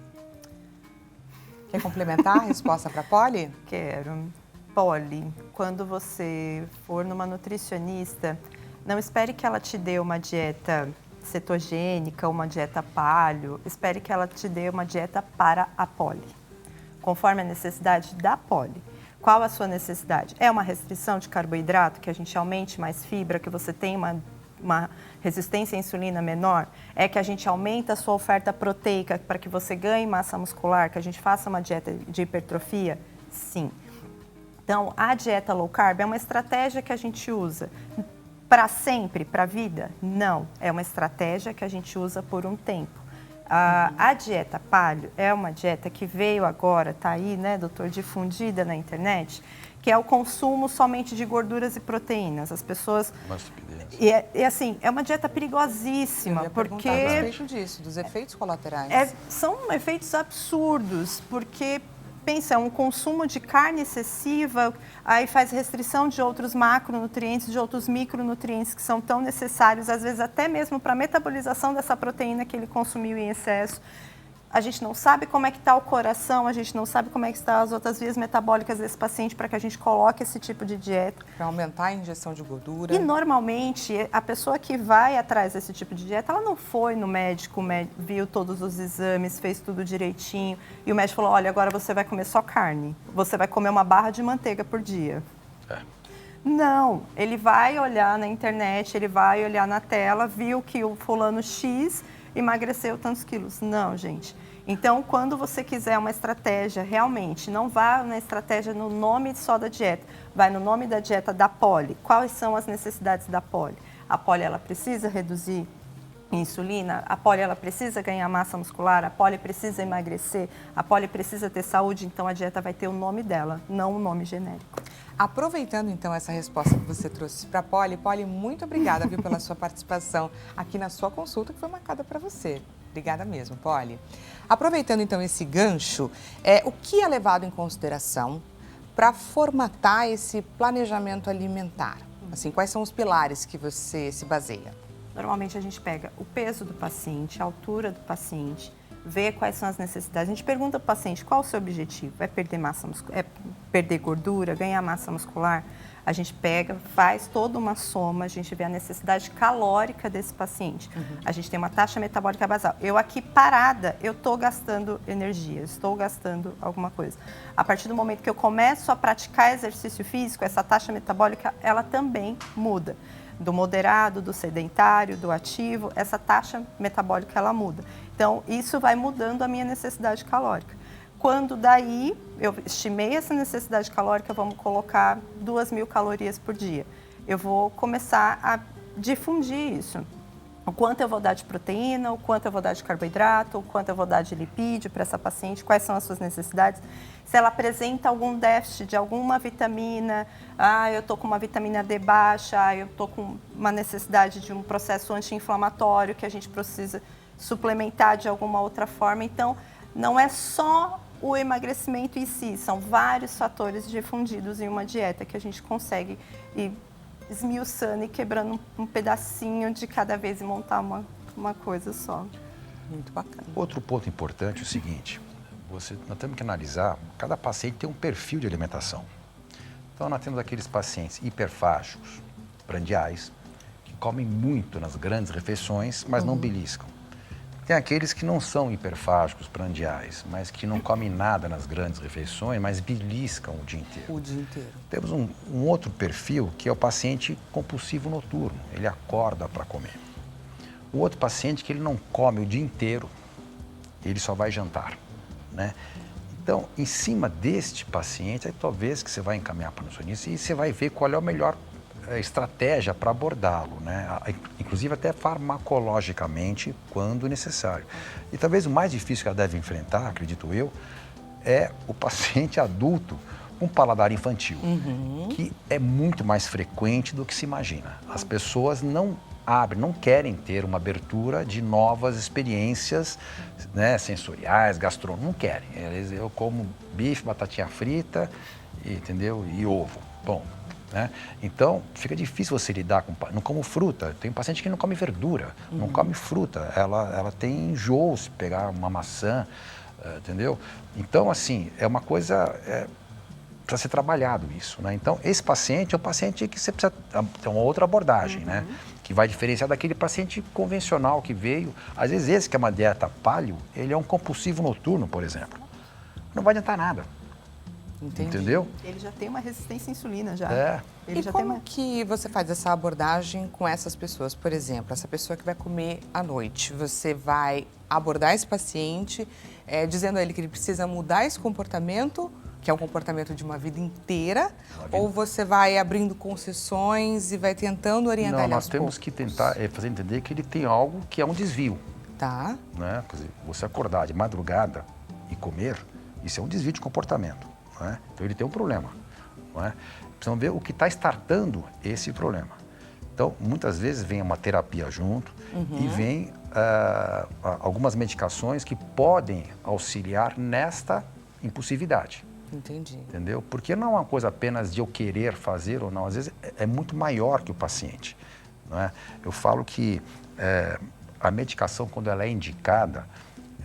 Quer complementar a resposta para a Polly? Quero. Polly, quando você for numa nutricionista, não espere que ela te dê uma dieta cetogênica, uma dieta paleo. Espere que ela te dê uma dieta para a Polly, conforme a necessidade da Polly. Qual a sua necessidade? É uma restrição de carboidrato, que a gente aumente mais fibra, que você tenha uma resistência à insulina menor? É que a gente aumenta a sua oferta proteica para que você ganhe massa muscular, que a gente faça uma dieta de hipertrofia? Sim. Então, a dieta low carb é uma estratégia que a gente usa para sempre, para a vida? Não. É uma estratégia que a gente usa por um tempo. A dieta paleo é uma dieta que veio agora, está aí, né, doutor, difundida na internet, que é o consumo somente de gorduras e proteínas. As pessoas... Uma estupidez. E assim, é uma dieta perigosíssima, Eu ia porque... perguntar a respeito disso, dos efeitos colaterais. São efeitos absurdos, porque... Pensa, é um consumo de carne excessiva, aí faz restrição de outros macronutrientes, de outros micronutrientes que são tão necessários, às vezes até mesmo para a metabolização dessa proteína que ele consumiu em excesso. A gente não sabe como é que está o coração, a gente não sabe como é que estão as outras vias metabólicas desse paciente para que a gente coloque esse tipo de dieta. Para aumentar a injeção de gordura. E normalmente, a pessoa que vai atrás desse tipo de dieta, ela não foi no médico, viu todos os exames, fez tudo direitinho, e o médico falou, olha, agora você vai comer só carne, você vai comer uma barra de manteiga por dia. Não, ele vai olhar na internet, ele vai olhar na tela, viu que o fulano X emagreceu tantos quilos. Não, gente. Então, quando você quiser uma estratégia, realmente, não vá na estratégia no nome só da dieta, vai no nome da dieta da Polly. Quais são as necessidades da Polly? A Polly, ela precisa reduzir insulina, a Polly, ela precisa ganhar massa muscular, a Polly precisa emagrecer, a Polly precisa ter saúde, então a dieta vai ter o nome dela, não o nome genérico. Aproveitando então essa resposta que você trouxe para a Polly, Polly, muito obrigada, viu, pela sua participação aqui na sua consulta que foi marcada para você. Obrigada mesmo, Polly. Aproveitando então esse gancho, o que é levado em consideração para formatar esse planejamento alimentar? Assim, quais são os pilares que você se baseia? Normalmente a gente pega o peso do paciente, a altura do paciente, vê quais são as necessidades. A gente pergunta para o paciente qual o seu objetivo. É perder massa muscular, é perder gordura, ganhar massa muscular? A gente pega, faz toda uma soma, a gente vê a necessidade calórica desse paciente. A gente tem uma taxa metabólica basal. Eu aqui parada, eu estou gastando energia, estou gastando alguma coisa. A partir do momento que eu começo a praticar exercício físico, essa taxa metabólica, ela também muda. Do moderado, do sedentário, do ativo, essa taxa metabólica, ela muda. Então, isso vai mudando a minha necessidade calórica. Quando daí eu estimei essa necessidade calórica, vamos colocar 2.000 calorias por dia. Eu vou começar a difundir isso. O quanto eu vou dar de proteína, o quanto eu vou dar de carboidrato, o quanto eu vou dar de lipídio para essa paciente, quais são as suas necessidades. Se ela apresenta algum déficit de alguma vitamina, eu estou com uma vitamina D baixa, eu estou com uma necessidade de um processo anti-inflamatório que a gente precisa suplementar de alguma outra forma. Então, não é só o emagrecimento em si, são vários fatores difundidos em uma dieta que a gente consegue ir esmiuçando e quebrando um pedacinho de cada vez e montar uma coisa só. Muito bacana. Outro ponto importante é o seguinte, nós temos que analisar, cada paciente tem um perfil de alimentação. Então, nós temos aqueles pacientes hiperfágicos, prandiais, que comem muito nas grandes refeições, mas não beliscam. Tem aqueles que não são hiperfágicos, prandiais, mas que não comem nada nas grandes refeições, mas beliscam o dia inteiro. O dia inteiro. Temos um outro perfil, que é o paciente compulsivo noturno. Ele acorda para comer. O outro paciente que ele não come o dia inteiro, ele só vai jantar, né? Então, em cima deste paciente, aí talvez que você vai encaminhar para o nutricionista e você vai ver qual é a melhor estratégia para abordá-lo, né? Inclusive até farmacologicamente, quando necessário. E talvez o mais difícil que ela deve enfrentar, acredito eu, é o paciente adulto com paladar infantil, que é muito mais frequente do que se imagina. As pessoas não querem ter uma abertura de novas experiências, né, sensoriais, gastronômicas, não querem. Eu como bife, batatinha frita, entendeu? E ovo. Bom, né? Então, fica difícil você lidar com... Não como fruta. Tem paciente que não come verdura, não come fruta. Ela tem enjoo se pegar uma maçã. Entendeu? Então, assim, é uma coisa... precisa ser trabalhado isso, né? Então, esse paciente é um paciente que você precisa ter uma outra abordagem, né? Que vai diferenciar daquele paciente convencional que veio. Às vezes, esse que é uma dieta paleo, ele é um compulsivo noturno, por exemplo. Não vai adiantar nada. Entendi. Entendeu? Ele já tem uma resistência à insulina já. Ele E já como tem que você faz essa abordagem com essas pessoas? Por exemplo, essa pessoa que vai comer à noite, você vai abordar esse paciente dizendo a ele que ele precisa mudar esse comportamento, que é um comportamento de uma vida inteira, ou você vai abrindo concessões e vai tentando orientar ele aos Nós temos que tentar fazer entender que ele tem algo que é um desvio. Tá. Né? Quer dizer, você acordar de madrugada e comer, isso é um desvio de comportamento. Não é? Então ele tem um problema. Não é? Precisamos ver o que está startando esse problema. Então, muitas vezes vem uma terapia junto e vem algumas medicações que podem auxiliar nesta impulsividade. Entendi. Entendeu? Porque não é uma coisa apenas de eu querer fazer ou não. Às vezes é muito maior que o paciente. Não é? Eu falo que a medicação, quando ela é indicada,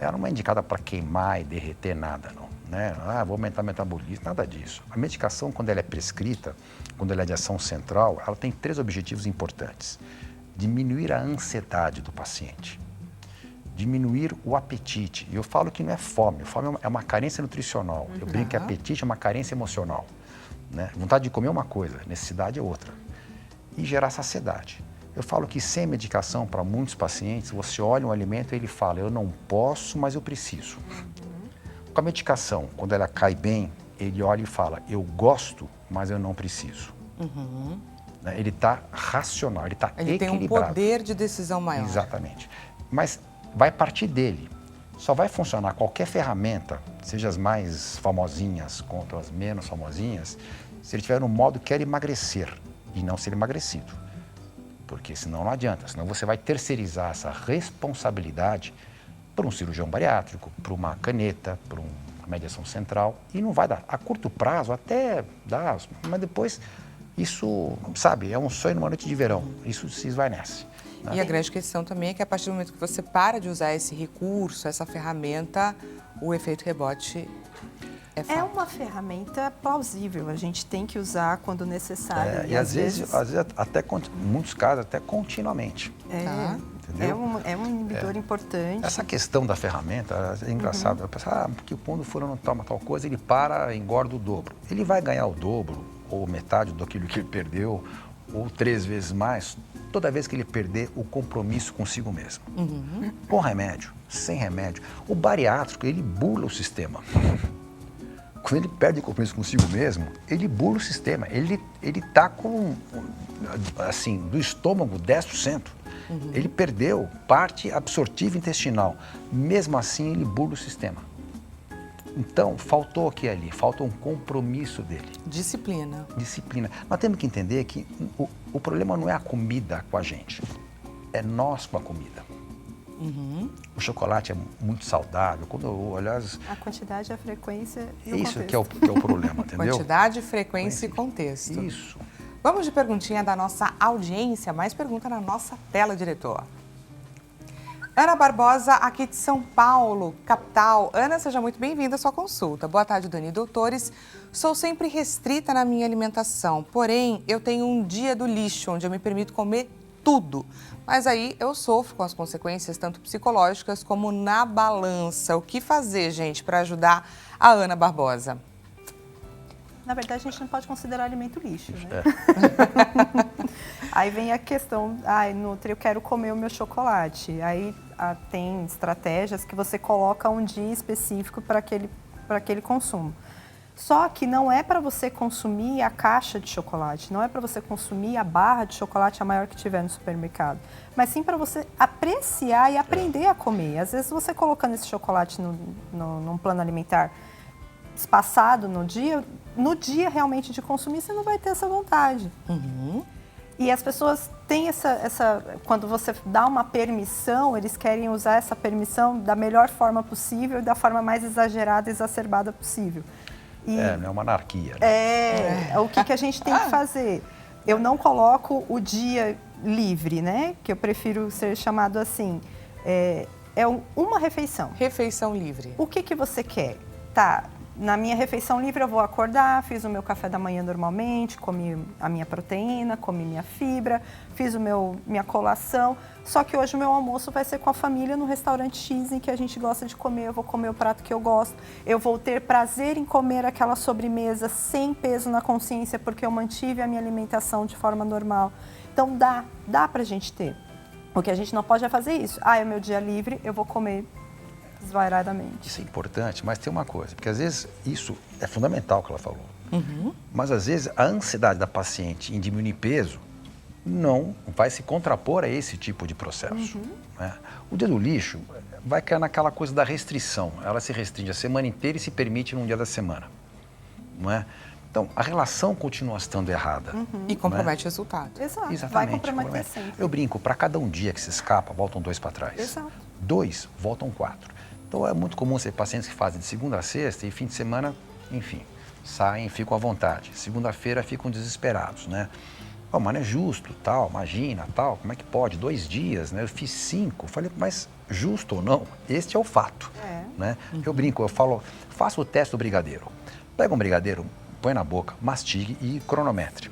ela não é indicada para queimar e derreter nada, não. Né? Vou aumentar o metabolismo, nada disso. A medicação, quando ela é prescrita, quando ela é de ação central, ela tem 3 objetivos importantes. Diminuir a ansiedade do paciente, diminuir o apetite. E eu falo que não é fome, fome é uma carência nutricional. Eu brinco que apetite é uma carência emocional. Né? Vontade de comer é uma coisa, necessidade é outra. E gerar saciedade. Eu falo que sem medicação, para muitos pacientes, você olha um alimento e ele fala, eu não posso, mas eu preciso. Com a medicação, quando ela cai bem, ele olha e fala, eu gosto, mas eu não preciso. Né? Ele está racional, ele está equilibrado. Ele tem um poder de decisão maior. Exatamente. Mas vai partir dele. Só vai funcionar qualquer ferramenta, seja as mais famosinhas contra as menos famosinhas, se ele tiver no modo que quer emagrecer e não ser emagrecido. Porque senão não adianta, senão você vai terceirizar essa responsabilidade para um cirurgião bariátrico, para uma caneta, para uma mediação central e não vai dar. A curto prazo até dá, mas depois isso, sabe, é um sonho numa noite de verão, isso se esvanece. Né? E a grande questão também é que a partir do momento que você para de usar esse recurso, essa ferramenta, o efeito rebote é fato. É uma ferramenta plausível, a gente tem que usar quando necessário. E às vezes até em muitos casos, até continuamente. É um inibidor importante. Essa questão da ferramenta é engraçado. Eu penso, porque quando o fulano toma tal coisa, ele para e engorda o dobro. Ele vai ganhar o dobro, ou metade daquilo que ele perdeu, ou 3 vezes mais, toda vez que ele perder o compromisso consigo mesmo. Com remédio, sem remédio. O bariátrico, ele bula o sistema. Quando ele perde o compromisso consigo mesmo, ele bula o sistema. Ele está com, assim, do estômago 10%. Ele perdeu parte absortiva intestinal. Mesmo assim, ele bula o sistema. Então, faltou aqui ali, falta um compromisso dele. Disciplina. Disciplina. Nós temos que entender que o problema não é a comida com a gente, é nós com a comida. O chocolate é muito saudável. Quando eu olho a quantidade, a frequência e o isso contexto. que é o problema, entendeu? Quantidade, frequência e contexto. Isso. Vamos de perguntinha da nossa audiência. Mais pergunta na nossa tela, diretor. Ana Barbosa, aqui de São Paulo, capital. Ana, seja muito bem-vinda à sua consulta. Boa tarde, Dani e doutores. Sou sempre restrita na minha alimentação, porém, eu tenho um dia do lixo, onde eu me permito comer tudo. Mas aí eu sofro com as consequências, tanto psicológicas como na balança. O que fazer, gente, para ajudar a Ana Barbosa? Na verdade, a gente não pode considerar alimento lixo, né? Aí vem a questão, Nutri, eu quero comer o meu chocolate. Aí tem estratégias que você coloca um dia específico para aquele consumo. Só que não é para você consumir a caixa de chocolate, não é para você consumir a barra de chocolate a maior que tiver no supermercado, mas sim para você apreciar e aprender a comer. Às vezes você colocando esse chocolate num plano alimentar espaçado no dia realmente de consumir, você não vai ter essa vontade. E as pessoas têm quando você dá uma permissão, eles querem usar essa permissão da melhor forma possível e da forma mais exagerada e exacerbada possível. Não é uma anarquia. Né? O que a gente tem que fazer? Eu não coloco o dia livre, né? Que eu prefiro ser chamado assim. é uma refeição. Refeição livre. O que você quer? Tá, na minha refeição livre eu vou acordar, fiz o meu café da manhã normalmente, comi a minha proteína, comi minha fibra, fiz minha colação. Só que hoje o meu almoço vai ser com a família no restaurante X em que a gente gosta de comer, eu vou comer o prato que eu gosto. Eu vou ter prazer em comer aquela sobremesa sem peso na consciência, porque eu mantive a minha alimentação de forma normal. Então dá pra gente ter. O que a gente não pode é fazer isso. É meu dia livre, eu vou comer desvairadamente. Isso é importante, mas tem uma coisa, porque às vezes isso é fundamental que ela falou. Mas às vezes a ansiedade da paciente em diminuir peso não vai se contrapor a esse tipo de processo. Né? O dia do lixo vai cair naquela coisa da restrição. Ela se restringe a semana inteira e se permite num dia da semana. Não é? Então, a relação continua estando errada. E compromete o resultado. Exato, Exatamente. vai comprometer sempre. Eu brinco, para cada um dia que se escapa, voltam 2 para trás. Exato. 2, voltam 4. Então, é muito comum ser pacientes que fazem de segunda a sexta e fim de semana, enfim, saem, ficam à vontade. Segunda-feira ficam desesperados, né? Mas não é justo, tal, imagina, tal, como é que pode? 2 dias, né? Eu fiz 5. Falei, mas justo ou não, este é o fato. Né? Eu brinco, eu falo, faça o teste do brigadeiro. Pega um brigadeiro, põe na boca, mastigue e cronometre.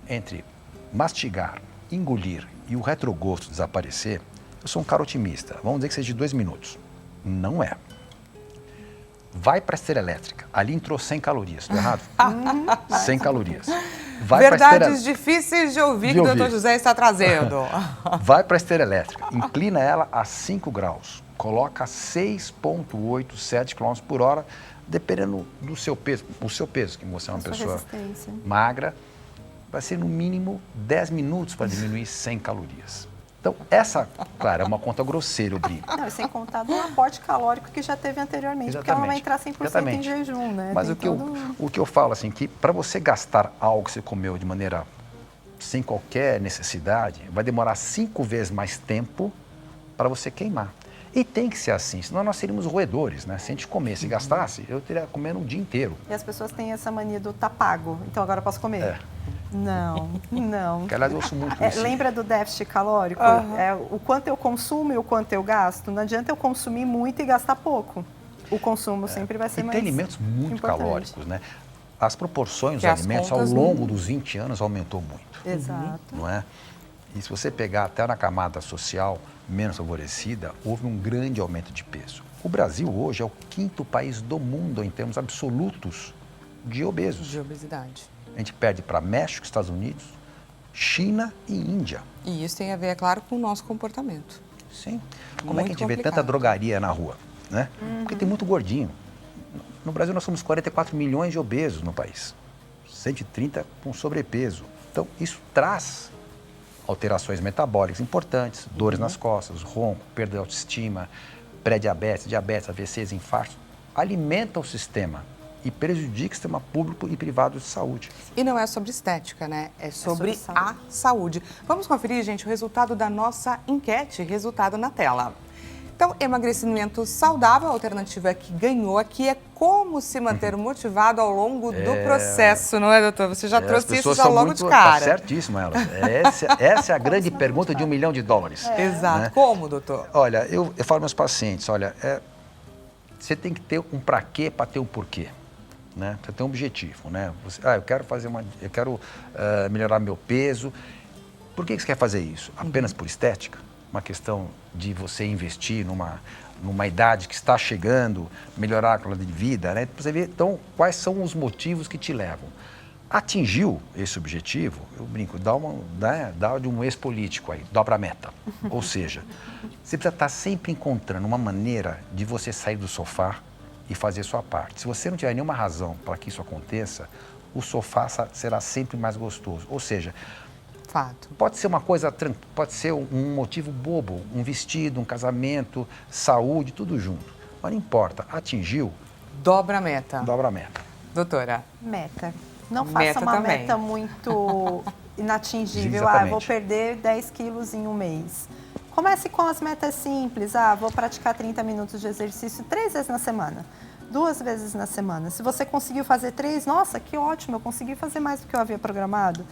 Entre mastigar, engolir e o retrogosto desaparecer, eu sou um cara otimista. Vamos dizer que seja de 2 minutos. Não é. Vai para a esteira elétrica. Ali entrou 100 calorias. Estou errado? 100 calorias. Vai Verdades difíceis de ouvir que o doutor José está trazendo. Vai para a esteira elétrica. Inclina ela a 5 graus. Coloca 6,8, 7 km por hora, dependendo do seu peso. O seu peso, que você é uma pessoa magra, vai ser no mínimo 10 minutos para diminuir 100 calorias. Então, essa, claro, é uma conta grosseira, eu brinco. Não, e sem contar do aporte calórico que já teve anteriormente, porque ela não vai entrar 100% em jejum, né? Mas o que eu falo, assim, que para você gastar algo que você comeu de maneira sem qualquer necessidade, vai demorar 5 vezes mais tempo para você queimar. E tem que ser assim, senão nós seríamos roedores, né? Se a gente comesse e gastasse, eu teria comendo um dia inteiro. E as pessoas têm essa mania do tá pago, então agora eu posso comer. Não. Porque, aliás, eu ouço muito isso. Lembra do déficit calórico? O quanto eu consumo e o quanto eu gasto. Não adianta eu consumir muito e gastar pouco. O consumo sempre vai ser mais importante. Tem alimentos muito calóricos, né? As proporções dos alimentos ao contas, longo dos 20 anos aumentou muito. Exato. Não é? E se você pegar até na camada social menos favorecida, houve um grande aumento de peso. O Brasil hoje é o 5º país do mundo em termos absolutos de obesos. De obesidade. A gente perde para México, Estados Unidos, China e Índia. E isso tem a ver, é claro, com o nosso comportamento. Sim. Como é que a gente vê complicado. tanta drogaria na rua? Né? Porque tem muito gordinho. No Brasil nós somos 44 milhões de obesos no país. 130 com sobrepeso. Então isso traz alterações metabólicas importantes, dores nas costas, ronco, perda de autoestima, pré-diabetes, diabetes, AVCs, infartos. Alimenta o sistema e prejudica o sistema público e privado de saúde. E não é sobre estética, né? É sobre a saúde. Vamos conferir, gente, o resultado da nossa enquete, resultado na tela. Então, emagrecimento saudável, a alternativa que ganhou aqui é como se manter motivado ao longo do processo, não é, doutor? Você já trouxe isso já logo de cara. Tá certíssimo, ela. Essa é a grande pergunta de $1 milhão. Exato. Né? Como, doutor? Olha, eu falo para meus pacientes, olha, você tem que ter um para quê para ter um porquê. Né? Você tem um objetivo, né? Eu quero melhorar meu peso. Por que você quer fazer isso? Apenas por estética? Uma questão de você investir numa idade que está chegando, melhorar a qualidade de vida, né? Você vê, então, quais são os motivos que te levam. Atingiu esse objetivo, eu brinco, dá de um ex-político aí, dobra a meta. Ou seja, você precisa estar sempre encontrando uma maneira de você sair do sofá e fazer sua parte. Se você não tiver nenhuma razão para que isso aconteça, o sofá será sempre mais gostoso. Ou seja, fato. Pode ser uma coisa, pode ser um motivo bobo, um vestido, um casamento, saúde, tudo junto. Mas não importa, atingiu. Dobra a meta. Dobra a meta. Doutora? Meta. Não faça uma meta muito inatingível. Exatamente. Eu vou perder 10 quilos em um mês. Comece com as metas simples. Vou praticar 30 minutos de exercício 3 vezes na semana. 2 vezes na semana. Se você conseguiu fazer 3, nossa, que ótimo, eu consegui fazer mais do que eu havia programado.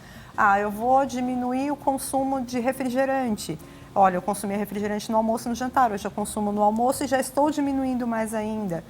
Eu vou diminuir o consumo de refrigerante. olha, eu consumia refrigerante no almoço e no jantar, hoje eu consumo no almoço e já estou diminuindo mais ainda.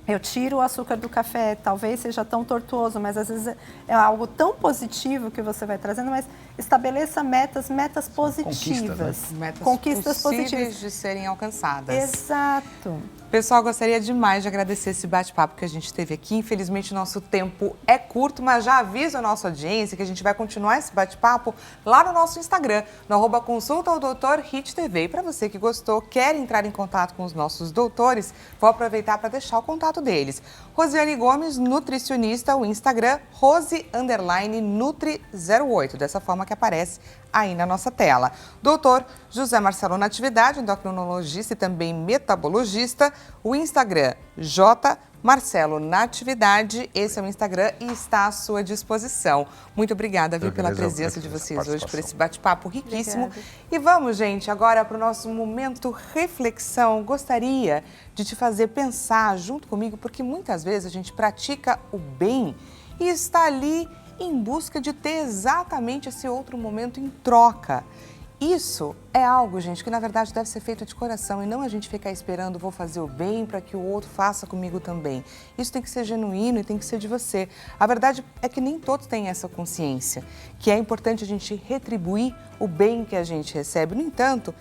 Eu tiro o açúcar do café, talvez seja tão tortuoso, mas às vezes é algo tão positivo que você vai trazendo, mas estabeleça metas positivas. Conquistas positivas possíveis de serem alcançadas. Exato. Pessoal, gostaria demais de agradecer esse bate-papo que a gente teve aqui. Infelizmente, o nosso tempo é curto, mas já aviso a nossa audiência que a gente vai continuar esse bate-papo lá no nosso Instagram, no @consulta-o-doutor-HIT-TV. E para você que gostou, quer entrar em contato com os nossos doutores, vou aproveitar para deixar o contato deles. Rosiane Gomes, nutricionista, o Instagram, Rose_Nutri08, dessa forma que aparece aí na nossa tela. Doutor José Marcelo Natividade, endocrinologista e também metabologista, o Instagram J Marcelo Natividade, esse é o Instagram e está à sua disposição. Muito obrigada, viu, pela presença de vocês hoje, por esse bate-papo riquíssimo. Obrigada. E vamos, gente, agora para o nosso momento reflexão. Gostaria de te fazer pensar junto comigo, porque muitas vezes a gente pratica o bem e está ali em busca de ter exatamente esse outro momento em troca. Isso é algo, gente, que na verdade deve ser feito de coração e não a gente ficar esperando, vou fazer o bem para que o outro faça comigo também. Isso tem que ser genuíno e tem que ser de você. A verdade é que nem todos têm essa consciência, que é importante a gente retribuir o bem que a gente recebe. No entanto,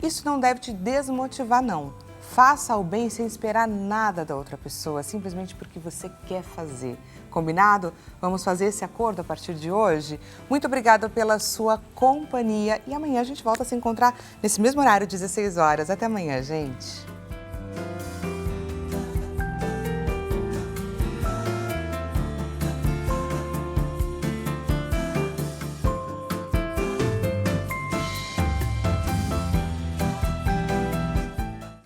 isso não deve te desmotivar, não. Faça o bem sem esperar nada da outra pessoa, simplesmente porque você quer fazer. Combinado? Vamos fazer esse acordo a partir de hoje? Muito obrigada pela sua companhia e amanhã a gente volta a se encontrar nesse mesmo horário, 16 horas. Até amanhã, gente.